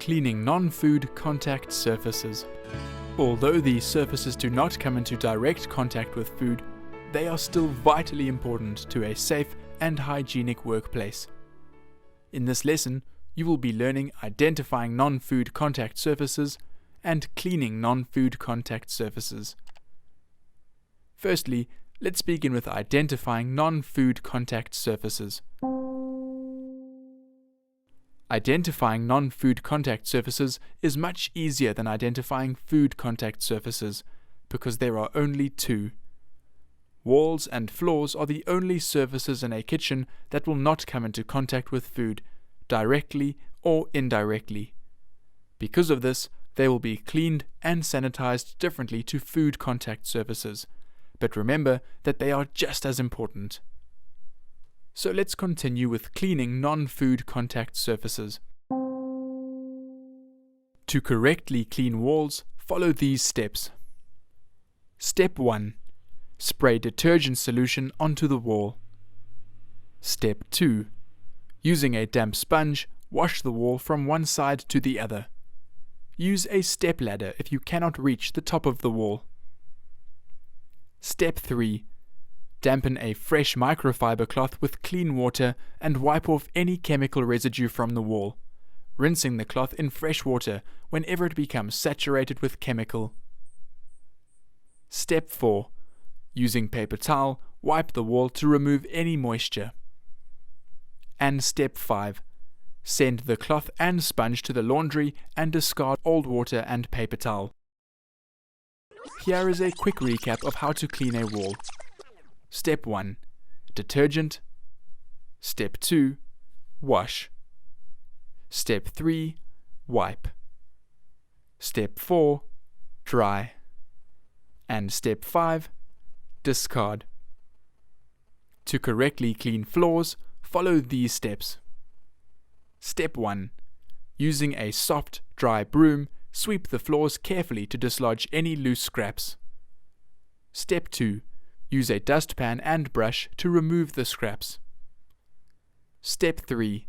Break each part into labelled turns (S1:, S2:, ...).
S1: cleaning non-food contact surfaces. Although these surfaces do not come into direct contact with food, they are still vitally important to a safe and hygienic workplace. In this lesson, you will be learning identifying non-food contact surfaces and cleaning non-food contact surfaces. Firstly, let's begin with identifying non-food contact surfaces. Identifying non-food contact surfaces is much easier than identifying food contact surfaces because there are only two. Walls and floors are the only surfaces in a kitchen that will not come into contact with food, directly or indirectly. Because of this, they will be cleaned and sanitized differently to food contact surfaces, but remember that they are just as important. So let's continue with cleaning non-food contact surfaces. To correctly clean walls, follow these steps. Step 1. Spray detergent solution onto the wall. Step 2. Using a damp sponge, wash the wall from one side to the other. Use a step ladder if you cannot reach the top of the wall. Step 3. Dampen a fresh microfiber cloth with clean water and wipe off any chemical residue from the wall, rinsing the cloth in fresh water whenever it becomes saturated with chemical. Step 4. Using paper towel, wipe the wall to remove any moisture. And Step 5. Send the cloth and sponge to the laundry and discard old water and paper towel. Here is a quick recap of how to clean a wall. Step 1. Detergent. Step 2. Wash. Step 3. Wipe. Step 4. Dry. And Step 5. Discard. To correctly clean floors, follow these steps. Step 1. Using a soft, dry broom, sweep the floors carefully to dislodge any loose scraps. Step 2. Use a dustpan and brush to remove the scraps. Step 3.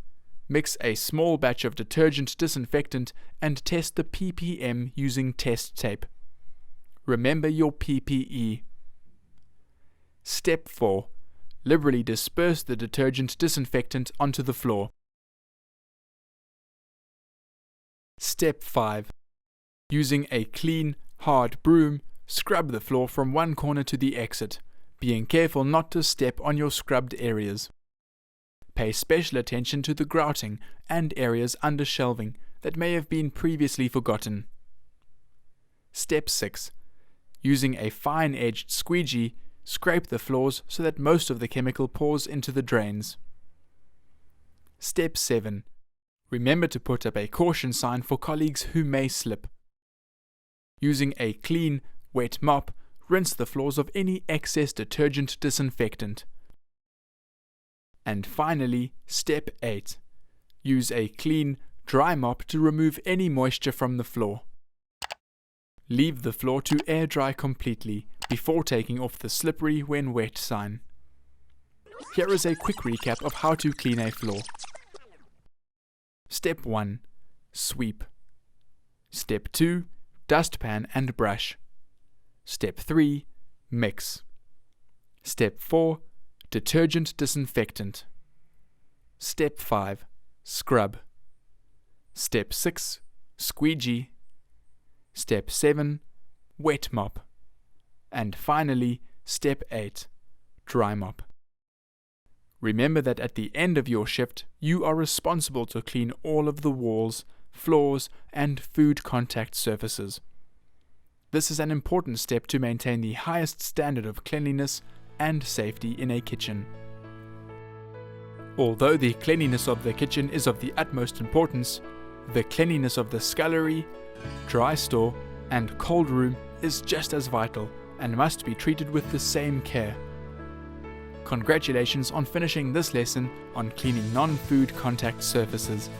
S1: Mix a small batch of detergent disinfectant and test the ppm using test tape. Remember your PPE. Step 4. Liberally disperse the detergent disinfectant onto the floor. Step 5. Using a clean, hard broom, scrub the floor from one corner to the exit, being careful not to step on your scrubbed areas. Pay special attention to the grouting and areas under shelving that may have been previously forgotten. Step 6. Using a fine-edged squeegee, scrape the floors so that most of the chemical pours into the drains. Step 7. Remember to put up a caution sign for colleagues who may slip. Using a clean, wet mop, rinse the floors of any excess detergent disinfectant. And finally, Step 8. Use a clean, dry mop to remove any moisture from the floor. Leave the floor to air dry completely before taking off the slippery when wet sign. Here is a quick recap of how to clean a floor. Step 1. Sweep. Step 2. Dustpan and brush. Step 3. Mix. Step 4. Detergent disinfectant. Step 5. Scrub. Step 6. Squeegee. Step 7. Wet mop. And finally, Step 8. Dry mop. Remember that at the end of your shift, you are responsible to clean all of the walls, floors, and food contact surfaces. This is an important step to maintain the highest standard of cleanliness and safety in a kitchen. Although the cleanliness of the kitchen is of the utmost importance, the cleanliness of the scullery, dry store, and cold room is just as vital and must be treated with the same care. Congratulations on finishing this lesson on cleaning non-food contact surfaces.